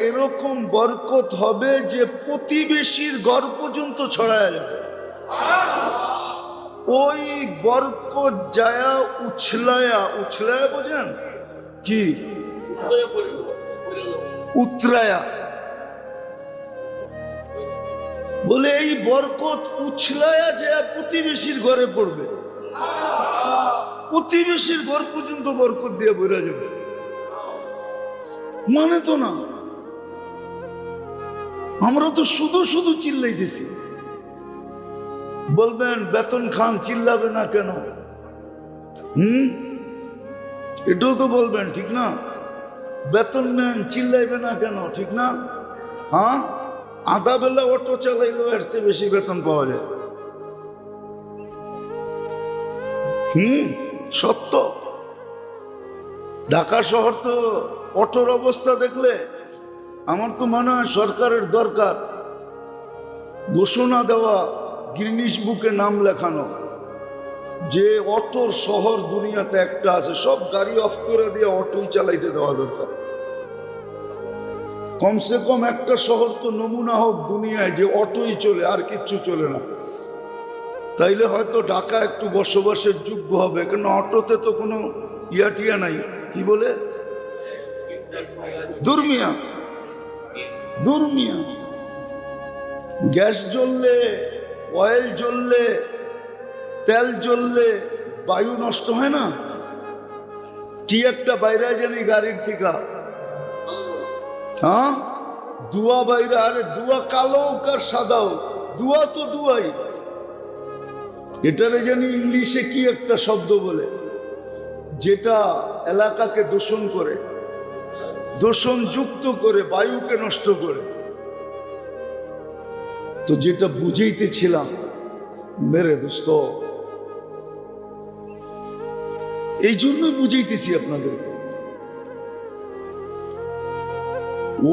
এরকম বরকত হবে যে প্রতিবেশীর ঘর পর্যন্ত ছড়ায় যাবে। ওই বরকত যায়া উছলায়া, উছলায়া বোঝেন কি? উতরায়া বলে এই বরকত উছলায়া যায় প্রতিবেশীর ঘরে পড়বে, প্রতিবেশীর ঘর পর্যন্ত বরকত দিয়ে বেড়ে যাবে। মানে তো না, আমরা তো শুধু শুধু চিল্লাইতেছি। বলবেন বেতন খান, চিল্লাবে না কেন? এটাও তো বলবেন, ঠিক না? বেতন নেন, চিল্লাইবে না কেন? ঠিক না? হ্যাঁ, আধা বেলা অটো চালাইলেও এর চেয়ে বেশি বেতন পাওয়া যায়। সত্য। ঢাকা শহর তো অটোর অবস্থা দেখলে আমার তো মনে হয় সরকারের দরকার ঘোষণা দেওয়া, গিনিস বুকে নাম লেখানো, যে অটোর শহর দুনিয়াতে একটা আছে, সব গাড়ি অফ করে দিয়ে অটোই চালাইতে দেওয়া দরকার। কমসে কম একটা শহর তো নমুনা হোক দুনিয়ায় যে অটোই চলে, আর কিচ্ছু চলে না। তাইলে হয়তো ঢাকা একটু বসবাসের যোগ্য হবে, কেন অটোতে তো কোনো ইয়াটিয়া নাই, কি বলে দুর্মিয়া। দুর্মিয়া গ্যাস জ্বললে, অয়েল জ্বললে, তেল জ্বললে বায়ু নষ্ট হয় না? কি একটা বাইরে জানি গাড়ির থেকে, হ্যাঁ, ধোঁয়া বাইরে। আরে ধোঁয়া কালো কার সাদাও, ধোঁয়া তো ধোঁয়াই। এটারে জানি ইংলিশে কি একটা শব্দ বলে, যেটা এলাকাকে দূষণ করে, দূষণ যুক্ত করে, বায়ুকে নষ্ট করে। তো যেটা বুঝাইতেছিলাম মেরে দোস্ত, এই জন্য বুঝাইতেছি আপনাদেরকে।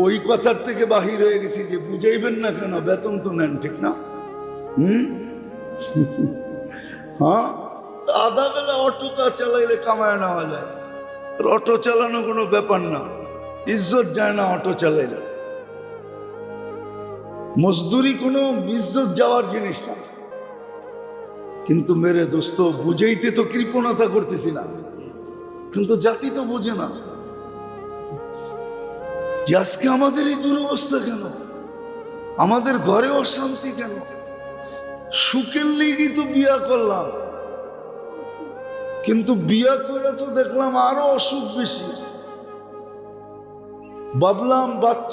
ওই কথার থেকে বাহির হয়ে গেছি যে বুঝাইবেন না কেন, বেতন তো নেন, ঠিক না? হ্যাঁ, আধা বেলা অটোটা চালাইলে কামায় নেওয়া যায়। অটো চালানো কোনো ব্যাপার না, ইজ্জত যায় না অটো চালাইলে। মজদুরি কোনো ইজ্জত যাওয়ার জিনিস না। কিন্তু মেরে দোস্ত, বুঝাইতে তো কৃপণতা করতেছি না, কিন্তু জাতি তো বোঝে না যে আজকে আমাদের এই দুরবস্থা কেন, আমাদের ঘরে অশান্তি কেন। সুখের লেগেই তো বিয়া করলাম, কিন্তু বিয়া করে তো দেখলাম আরো অসুখ বেশি। ভাবলাম বাচ্চা